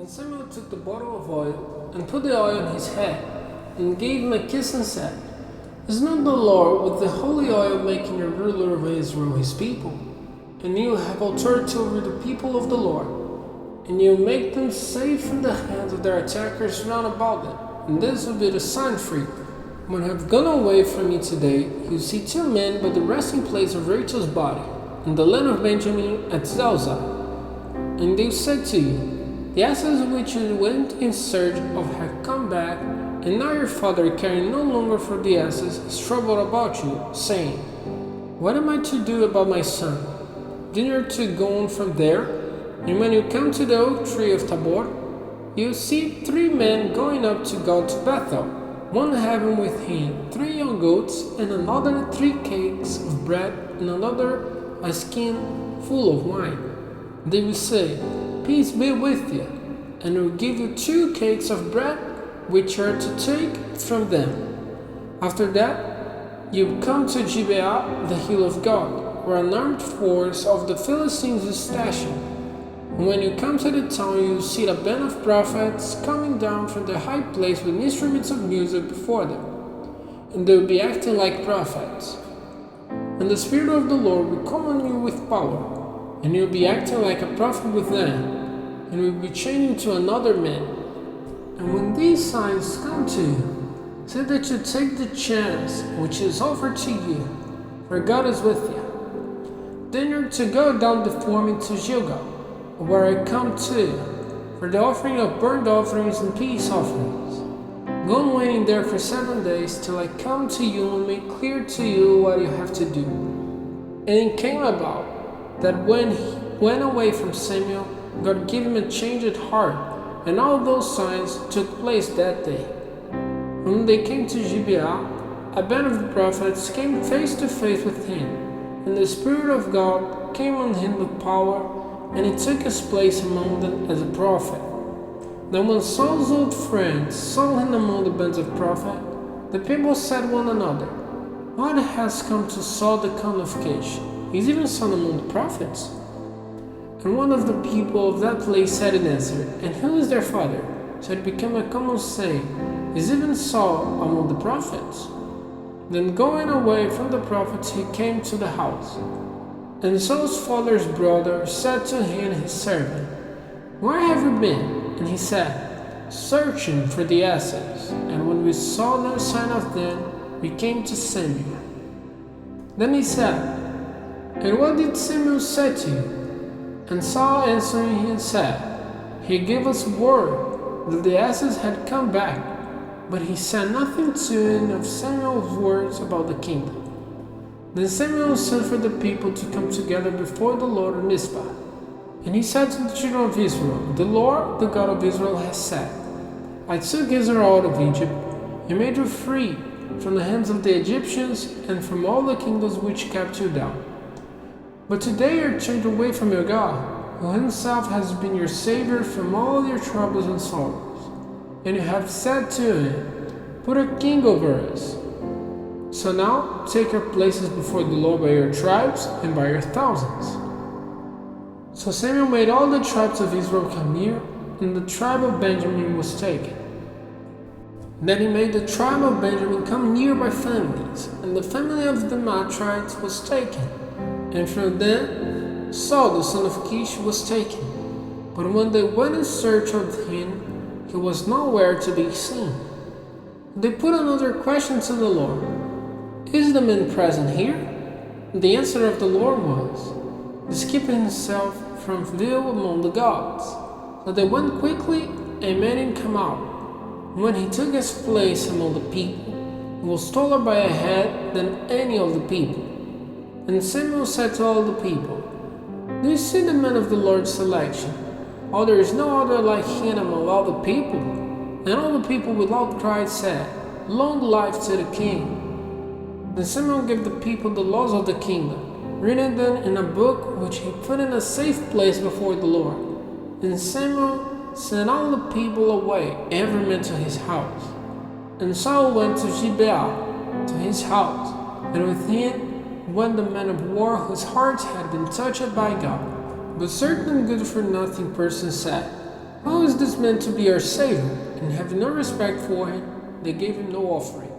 And Samuel took the bottle of oil and put the oil on his head and gave him a kiss and said, "Is not the Lord with the holy oil making a ruler of Israel his people? And you have authority over the people of the Lord, and you make them safe from the hands of their attackers round about them. And this will be the sign for you. When I have gone away from you today, you see two men by the resting place of Rachel's body, in the land of Benjamin at Zelzah. And they said to you, the asses which you went in search of have come back, and now your father, caring no longer for the asses, is troubled about you, saying, What am I to do about my son? Then you are to go on from there, and when you come to the oak tree of Tabor, you see three men going up to God to Bethel, one having with him 3 young goats, and another 3 cakes of bread, and another a skin full of wine. They will say, Peace be with you, and will give you 2 cakes of bread, which are to take from them. After that, you come to Gibeah, the hill of God, where an armed force of the Philistines is stationed. And when you come to the town, you will see a band of prophets coming down from the high place with instruments of music before them, and they will be acting like prophets. And the Spirit of the Lord will come on you with power, and you'll be acting like a prophet with them, and will be changing to another man. And when these signs come to you, say that you take the chance which is offered to you, for God is with you. Then you're to go down before me to Gilgal, where I come to you, for the offering of burnt offerings and peace offerings. Go on waiting there for 7 days till I come to you and make clear to you what you have to do. And it came about that when he went away from Samuel, God gave him a changed heart, and all those signs took place that day. And when they came to Gibeah, a band of the prophets came face to face with him, and the Spirit of God came on him with power, and he took his place among them as a prophet. Then when Saul's old friends saw him among the bands of prophets, the people said one another, What has come to Saul the convocation? Is even Saul among the prophets? And one of the people of that place said in answer, And who is their father? So it became a common saying, Is even Saul among the prophets? Then going away from the prophets, he came to the house. And Saul's father's brother said to him, his servant, Where have you been? And he said, Searching for the asses. And when we saw no sign of them, we came to Samuel. Then he said, And what did Samuel say to you? And Saul answering him said, He gave us word that the asses had come back, but he said nothing to him of Samuel's words about the kingdom. Then Samuel sent for the people to come together before the Lord in Mizpah. And he said to the children of Israel, The Lord, the God of Israel, has said, I took Israel out of Egypt, and made you free from the hands of the Egyptians and from all the kingdoms which kept you down. But today you are turned away from your God, who himself has been your Savior from all your troubles and sorrows. And you have said to him, Put a king over us. So now take your places before the Lord by your tribes and by your thousands. So Samuel made all the tribes of Israel come near, and the tribe of Benjamin was taken. Then he made the tribe of Benjamin come near by families, and the family of the Matrites was taken. And from them Saul the son of Kish was taken. But when they went in search of him, he was nowhere to be seen. They put another question to the Lord, Is the man present here? And the answer of the Lord was, He's keeping himself from view among the gods. So they went quickly and made him come out. When he took his place among the people, he was taller by a head than any of the people. And Samuel said to all the people, Do you see the man of the Lord's selection? Oh, there is no other like him among all the people. And all the people with loud cries said, Long life to the king. Then Samuel gave the people the laws of the kingdom, written them in a book which he put in a safe place before the Lord. And Samuel sent all the people away, every man to his house. And Saul went to Gibeah, to his house, and with him went the men of war whose hearts had been touched by God. But certain good-for-nothing persons said, How is this meant to be our Savior? And having no respect for him, they gave him no offering.